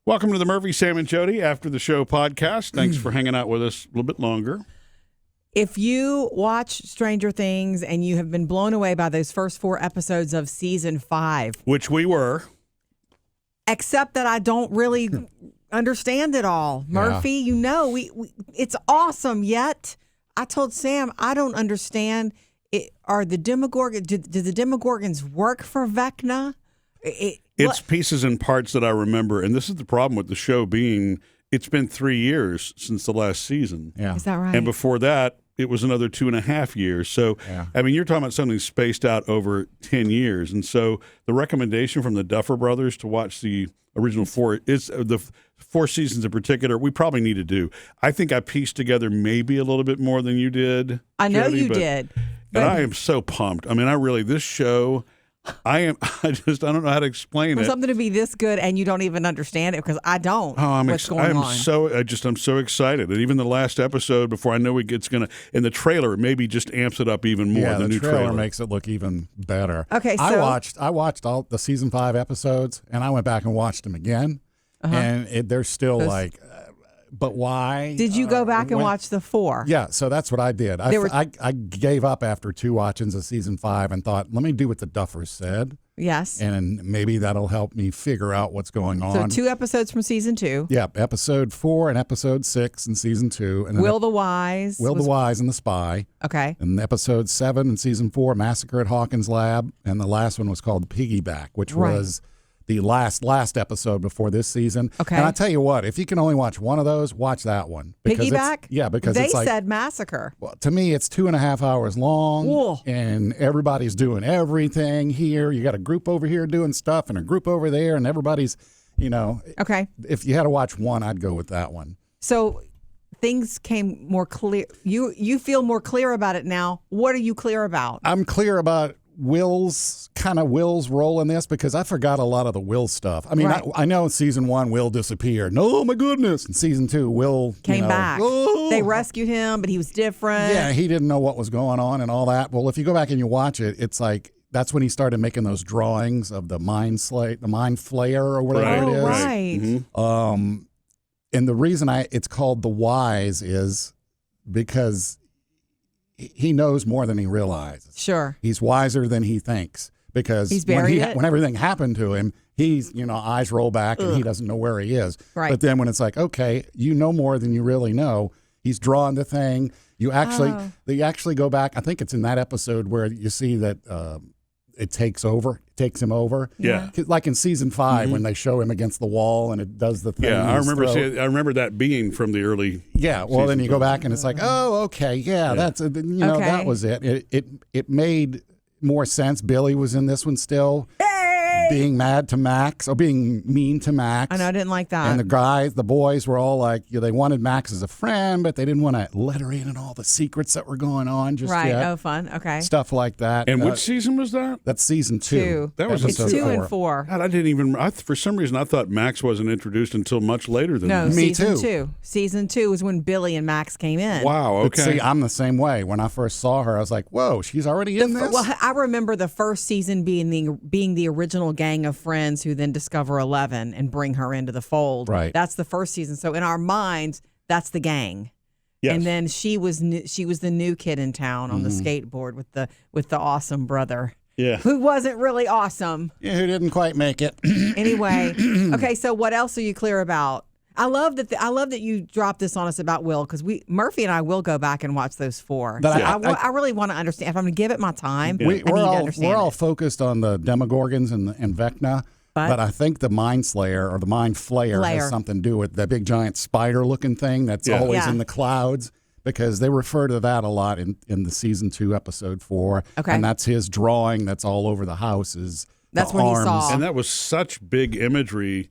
Welcome to the Murphy, Sam, and Jodi After the Show podcast. Thanks for hanging out with us a little bit longer. If you watch Stranger Things and you have been blown away by those first 4 episodes of season 5, Which we were. except that I don't really understand it all. Murphy, you know, we it's awesome, yet I told Sam I don't understand. Are the Demogorgons, do the Demogorgons work for Vecna? It's pieces and parts that I remember, and this is the problem with the show being it's been 3 years since the last season. Yeah. Is that right? And before that, it was another 2.5 years. So, I mean, you're talking about something spaced out over 10 years. And so the recommendation from the Duffer Brothers to watch the original 4, is the 4 seasons in particular, we probably need to do. I think I pieced together maybe a little bit more than you did. I know Jodi, you did. And I am so pumped. I mean, this show, I don't know how to explain For it. something to be this good and you don't even understand it because I don't. What's going on? I'm so excited. And even the last episode, before I know it's going to, in the trailer, maybe just amps it up even more. Yeah, the new trailer makes it look even better. Okay, so I watched all the season 5 episodes, and I went back and watched them again, and they're still like, but why? Did you go back and watch the 4? Yeah, so that's what I did. I gave up after 2 watchings of season 5 and thought, let me do what the Duffers said. Yes. And maybe that'll help me figure out what's going on. So 2 episodes from season 2. Yeah, episode 4 and episode 6 in season 2. And then Will the Wise. Will the Wise and the Spy. Okay. And episode 7 in season 4, Massacre at Hawkins Lab. And the last one was called Piggyback, which was the last episode before this season. Okay. And I tell you what, if you can only watch one of those, watch that one. Piggyback? Because they it's like, said Massacre. well, to me, it's 2.5 hours long. Whoa. And everybody's doing everything here. You got a group over here doing stuff and a group over there, and everybody's, Okay. If you had to watch one, I'd go with that one. So things came more clear. You feel more clear about it now. What are you clear about? I'm clear about Will's role in this because I forgot a lot of the Will stuff. I mean, Right. I know in season 1, Will disappeared. Oh, my goodness. In season 2, Will Came back. Oh. They rescued him, but he was different. Yeah, he didn't know what was going on and all that. Well, if you go back and you watch it, it's like that's when he started making those drawings of the mind flayer or whatever it is. Right. Mm-hmm. And the reason it's called The Wise is because he knows more than he realizes. Sure. He's wiser than he thinks because He's buried it? when everything happened to him, he's, eyes roll back and he doesn't know where he is. Right. But then when it's like, okay, you know more than you really know, he's drawing the thing. They actually go back. I think it's in that episode where you see that it takes him over. Yeah. Like in season 5 when they show him against the wall and it does the thing. Yeah, I in his throat. remember that being from the early. Yeah, well, then you go back and it's like, oh, okay, that's Okay. that was it. It made more sense. Billy was in this one still, being mad to Max or being mean to Max. I know, I didn't like that. And the boys were all like, they wanted Max as a friend, but they didn't want to let her in on all the secrets that were going on just right. yet. Oh, fun. Okay. Stuff like that. And which season was that? That's season 2. That was It's episode 2 and 4. God, I didn't even. For some reason, I thought Max wasn't introduced until much later than No, that. Me season too. 2. Season 2 is when Billy and Max came in. Wow. But Okay. see, I'm the same way. When I first saw her, I was like, whoa, she's already in this? Well, I remember the first season being the original gang of friends who then discover 11 and bring her into the fold. Right. That's the first season. So in our minds, that's the gang. Yes. And then she was the new kid in town on the skateboard with the awesome brother. Yeah. Who wasn't really awesome. Yeah, who didn't quite make it. Anyway, okay, so what else are you clear about? I love that you dropped this on us about Will because Murphy and I will go back and watch those 4. But So I really want to understand. If I'm going to give it my time, I need We're to all understand. focused on the Demogorgons and Vecna, but I think the Mind Slayer or the Mind Flayer has something to do with the big giant spider-looking thing that's always in the clouds. Because they refer to that a lot in the season 2, episode 4. Okay. And that's his drawing that's all over the house is That's the what he arms. saw. And that was such big imagery,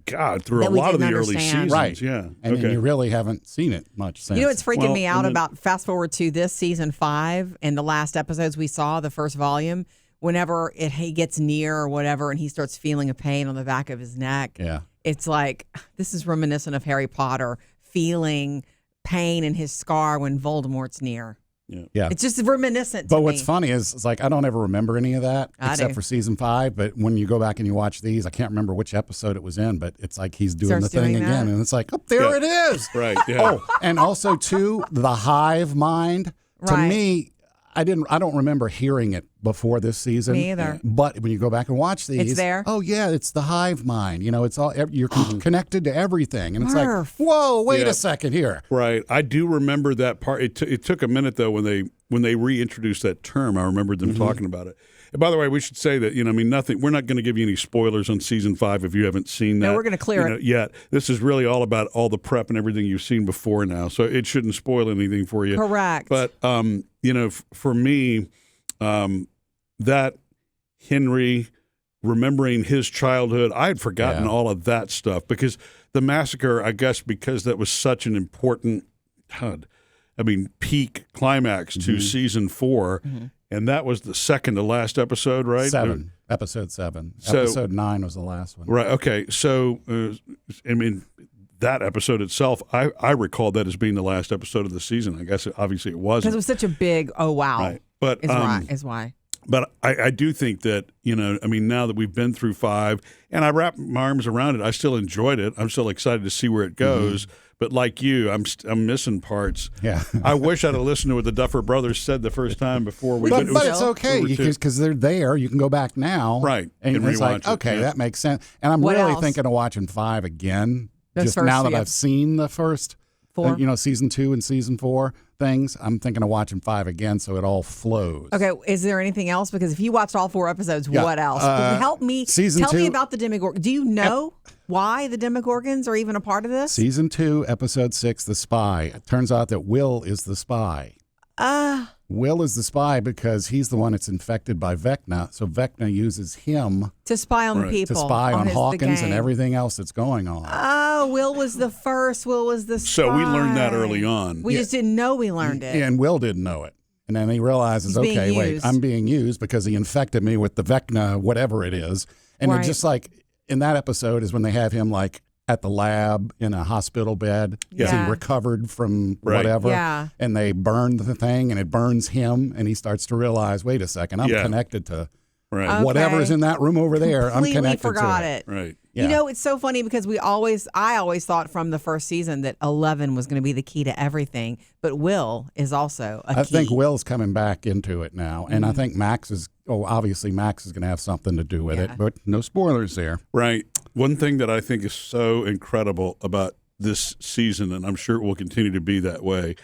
God, through a That we lot of the didn't early understand. seasons. Right. Yeah. And okay. you really haven't seen it much since. You know what's freaking me out and then- about fast forward to this season 5 and the last episodes we saw, the first volume, whenever he gets near or whatever and he starts feeling a pain on the back of his neck, Yeah. it's like this is reminiscent of Harry Potter feeling pain in his scar when Voldemort's near. Yeah. It's just reminiscent to But me. what's funny is it's like I don't ever remember any of that except for season 5. But when you go back and you watch these, I can't remember which episode it was in, but it's like he's doing the thing again. And it's like, oh, there it is. Right. Yeah. Oh, and also, too, the hive mind. To me, I don't remember hearing it before this season. Me either. But when you go back and watch these, it's there. Oh yeah, it's the hive mind. It's all you're connected to everything, and it's Murph. like, whoa, wait a second here. Right. I do remember that part. It took a minute though when they reintroduced that term. I remember them talking about it. And by the way, we should say that nothing. We're not going to give you any spoilers on season 5 if you haven't seen that. No, we're going to clear it yet. This is really all about all the prep and everything you've seen before now, so it shouldn't spoil anything for you. Correct. But for me, that Henry remembering his childhood, I had forgotten all of that stuff because the massacre. I guess because that was such an important, peak climax to season 4. And that was the second to last episode, right? Episode 7. So, episode 9 was the last one. Right. Okay. So, that episode itself, I recall that as being the last episode of the season. I guess obviously it wasn't. Because it was such a big, oh, wow. Right. But, is why. But I do think that, now that we've been through 5 and I wrapped my arms around it, I still enjoyed it. I'm still excited to see where it goes. But like you, I'm missing parts. Yeah. I wish I'd have listened to what the Duffer Brothers said the first time before we. But it's okay because they're there. You can go back now, right? And it's like, okay, that makes sense. And I'm really thinking of watching 5 again. Just now that I've seen the first 4, season 2 and season 4 things, I'm thinking of watching 5 again so it all flows. Okay, is there anything else? Because if you watched all 4 episodes, what else? Help me. Tell me about the Demogorgon. Do you know why the Demogorgons are even a part of this? Season 2, episode 6, The Spy. It turns out that Will is the spy. Will is the spy because he's the one that's infected by Vecna. So Vecna uses him to spy on the people. To spy on Hawkins and everything else that's going on. Oh, Will was the first. Will was the spy. So we learned that early on. We just didn't know we learned it. And Will didn't know it. And then he realizes, okay, wait, I'm being used because he infected me with the Vecna, whatever it is. And it just like in that episode is when they have him like at the lab in a hospital bed because he recovered from whatever. Yeah. And they burned the thing and it burns him. And he starts to realize, wait a second, I'm connected to whatever's in that room over there. I'm connected forgot to it. Right. Yeah. It's so funny because I always thought from the first season that 11 was going to be the key to everything, but Will is also a key. I think Will's coming back into it now, and I think Max is obviously Max is going to have something to do with it, but no spoilers there. Right. One thing that I think is so incredible about this season, and I'm sure it will continue to be that way,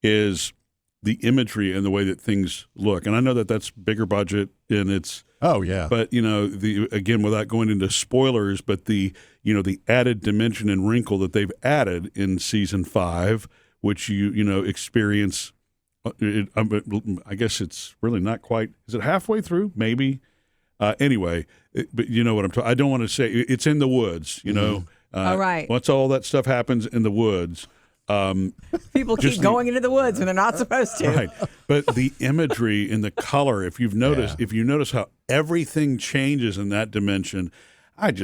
is the imagery and the way that things look. And I know that that's bigger budget and it's but again, without going into spoilers, but the added dimension and wrinkle that they've added in season 5, which you experience. I guess it's really not quite. Is it halfway through? Maybe. Anyway, but you know what I'm talking. I don't want to say it's in the woods. All right. Once all that stuff happens in the woods. People keep going into the woods when they're not supposed to. Right. But the imagery and the color, if you notice how everything changes in that dimension, I'm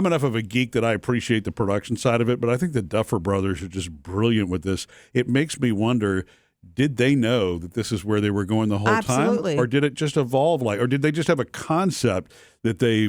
enough of a geek that I appreciate the production side of it, but I think the Duffer Brothers are just brilliant with this. It makes me wonder, did they know that this is where they were going the whole time? Or did it just evolve or did they just have a concept that they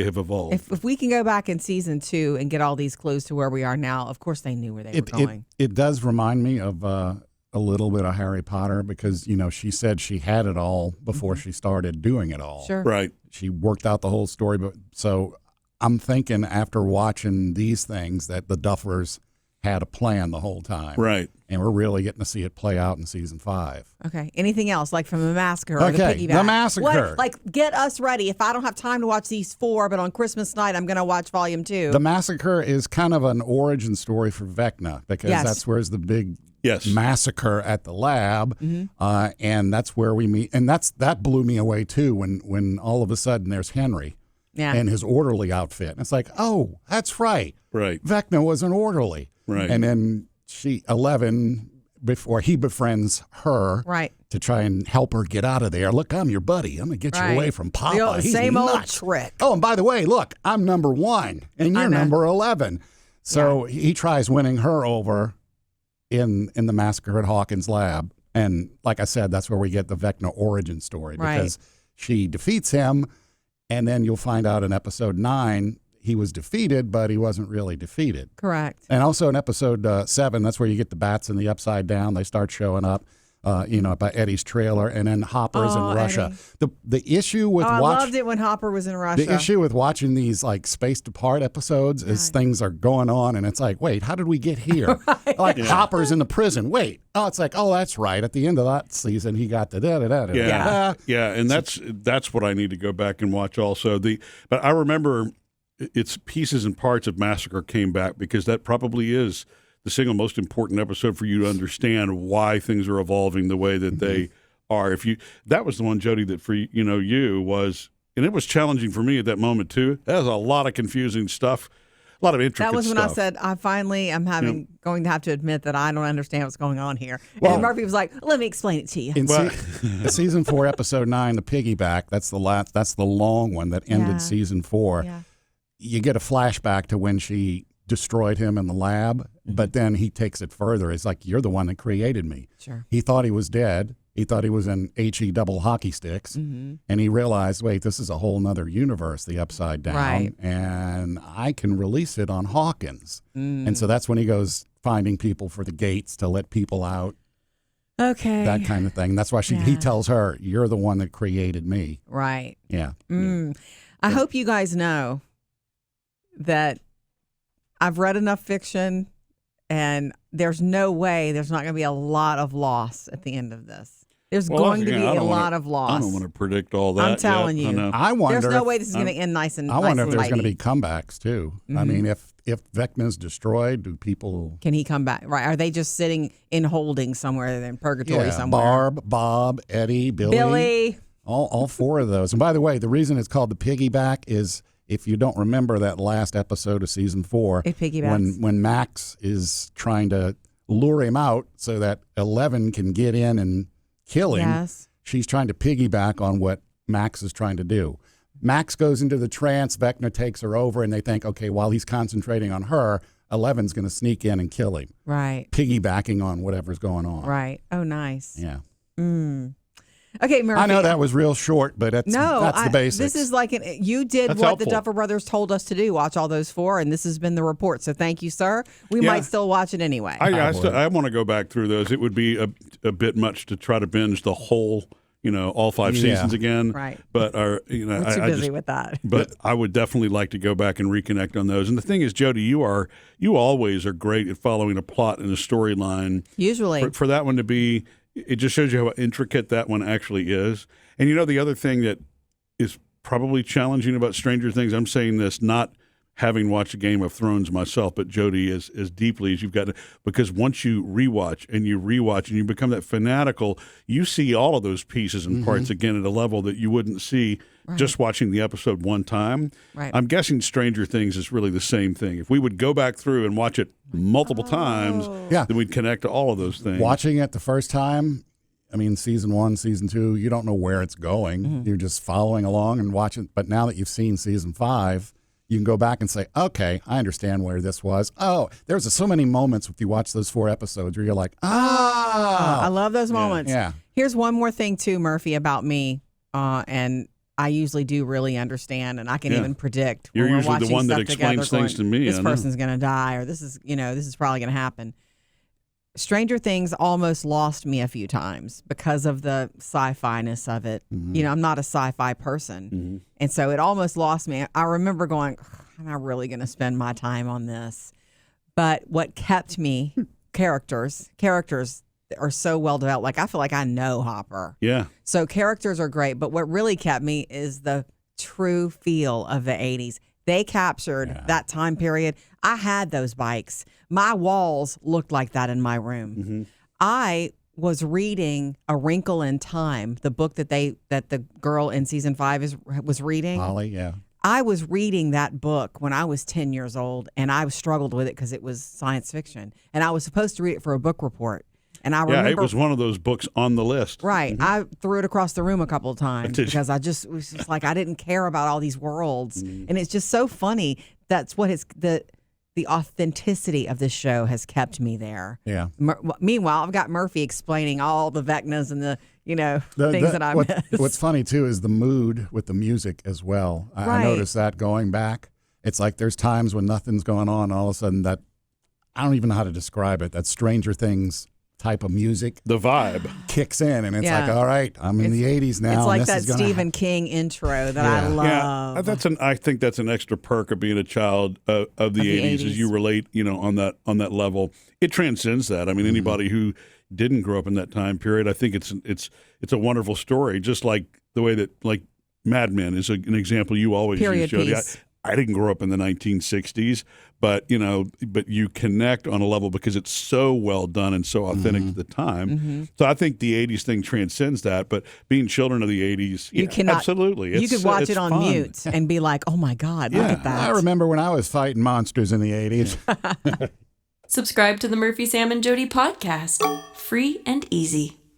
have evolved? If we can go back in season 2 and get all these clues to where we are now, of course they knew where they were going. It does remind me of a little bit of Harry Potter because, she said she had it all before she started doing it all. Sure. Right. She worked out the whole story. But so I'm thinking after watching these things that the Duffers had a plan the whole time. Right. And we're really getting to see it play out in season 5. Okay. Anything else, like from the massacre or the piggyback? The massacre. Get us ready. If I don't have time to watch these 4, but on Christmas night I'm going to watch volume 2. The massacre is kind of an origin story for Vecna because that's where's the big massacre at the lab, and that's where we meet. And that blew me away too when all of a sudden there's Henry. Yeah. And his orderly outfit. And it's like, oh, that's right. Right. Vecna was an orderly. Right. And then 11, before he befriends her to try and help her get out of there. Look, I'm your buddy. I'm going to get you away from Papa. He's same nuts. Old trick. Oh, and by the way, look, I'm number 1 and you're number 11. So he tries winning her over in the massacre at Hawkins' lab. And like I said, that's where we get the Vecna origin story, because she defeats him, and then you'll find out in episode 9 he was defeated, but he wasn't really defeated. Correct. And also in episode 7, that's where you get the bats in the Upside Down. They start showing up. By Eddie's trailer, and then Hopper's in Russia. Eddie. The issue with I loved it when Hopper was in Russia. The issue with watching these like spaced apart episodes is things are going on, and it's like, wait, how did we get here? Like Hopper's in the prison. Wait, it's like, oh, that's right. At the end of that season, he got the da da da da. Yeah, and that's what I need to go back and watch also. But I remember it's pieces and parts of Massacre came back, because that probably is the single most important episode for you to understand why things are evolving the way that they are. That was the one, Jodi, that for you was, and it was challenging for me at that moment too. That was a lot of confusing stuff, a lot of intricate stuff. That was when I said, I'm going to have to admit that I don't understand what's going on here. And Murphy was like, let me explain it to you. In season 4, episode 9, the piggyback, that's the long one that ended season 4. Yeah. You get a flashback to when she destroyed him in the lab, but then he takes it further. It's like, you're the one that created me. Sure. He thought he was dead. He thought he was in HE double hockey sticks, and he realized, wait, this is a whole nother universe, the Upside Down, and I can release it on Hawkins. And so that's when he goes finding people for the gates to let people out. Okay. That kind of thing. That's why he tells her, you're the one that created me. Right. Yeah. I hope you guys know that I've read enough fiction, and there's no way there's not going to be a lot of loss at the end of this. There's going to be a lot of loss. I don't want to predict all that. I'm telling you. I wonder. There's no way this is going to end nice and I wonder nice if there's going to be comebacks too. I mean, if Vecna's destroyed, do people? Can he come back? Right? Are they just sitting in holding somewhere in purgatory somewhere? Barb, Bob, Eddie, Billy. All 4 of those. And by the way, the reason it's called the piggyback is, if you don't remember that last episode of season 4, when Max is trying to lure him out so that 11 can get in and kill him, she's trying to piggyback on what Max is trying to do. Max goes into the trance, Vecna takes her over, and they think, okay, while he's concentrating on her, 11's going to sneak in and kill him. Right. Piggybacking on whatever's going on. Right. Oh, nice. Yeah. Okay, Murphy. I know that was real short, but that's the basics. This is like you did that's what helpful. The Duffer Brothers told us to do. Watch all those 4, and this has been the report. So thank you, sir. We might still watch it anyway. I want to go back through those. It would be a bit much to try to binge the whole, all 5 seasons again. Right. But we're too busy with that. But I would definitely like to go back and reconnect on those. And the thing is, Jodi, you always are great at following a plot and a storyline. Usually. For that one to be. It just shows you how intricate that one actually is. And the other thing that is probably challenging about Stranger Things, I'm saying this not having watched Game of Thrones myself, but Jodi, as deeply as you've got to, because once you rewatch and you become that fanatical, you see all of those pieces and parts again at a level that you wouldn't see just watching the episode one time. Right. I'm guessing Stranger Things is really the same thing. If we would go back through and watch it multiple times, then we'd connect to all of those things. Watching it the first time, I mean, season 1, season 2, you don't know where it's going. You're just following along and watching. But now that you've seen season 5, you can go back and say, okay, I understand where this was. Oh, there's so many moments if you watch those 4 episodes where you're like, I love those moments. Yeah. Here's one more thing, too, Murphy, about me. And I usually do really understand, and I can even predict. You're when usually we're the one that together, explains things to me. This person's going to die, or this is probably going to happen. Stranger Things almost lost me a few times because of the sci-fi-ness of it. I'm not a sci-fi person. And so it almost lost me. I remember going, am I really going to spend my time on this? But what kept me, characters are so well developed. Like, I feel like I know Hopper. Yeah. So characters are great. But what really kept me is the true feel of the 80s. They captured that time period. I had those bikes. My walls looked like that in my room. I was reading A Wrinkle in Time, the book that the girl in season 5 was reading. Holly, yeah. I was reading that book when I was 10 years old, and I struggled with it because it was science fiction. And I was supposed to read it for a book report. And I remember, it was one of those books on the list. Right. I threw it across the room a couple of times because it was just like I didn't care about all these worlds. And it's just so funny. That's what the authenticity of this show has kept me there. Yeah. Meanwhile, I've got Murphy explaining all the Vecnas and the things that I missed. What's funny too is the mood with the music as well. I noticed that going back. It's like there's times when nothing's going on, and all of a sudden that I don't even know how to describe it. That Stranger Things type of music, the vibe kicks in, and it's like, all right, I'm in the 80s now. It's like that Stephen King intro that I love. Yeah, I think that's an extra perk of being a child of the 80s, as you relate, on that level. It transcends that. I mean, anybody who didn't grow up in that time period, I think it's a wonderful story. Just like the way that like Mad Men is an example you always use, Jodi. I didn't grow up in the 1960s, but you connect on a level because it's so well done and so authentic to the time. Mm-hmm. So I think the 80s thing transcends that. But being children of the 80s, absolutely. You could watch it on mute and be like, "Oh my God, look at that!" I remember when I was fighting monsters in the 80s. Subscribe to the Murphy, Sam, and Jodi podcast. Free and easy.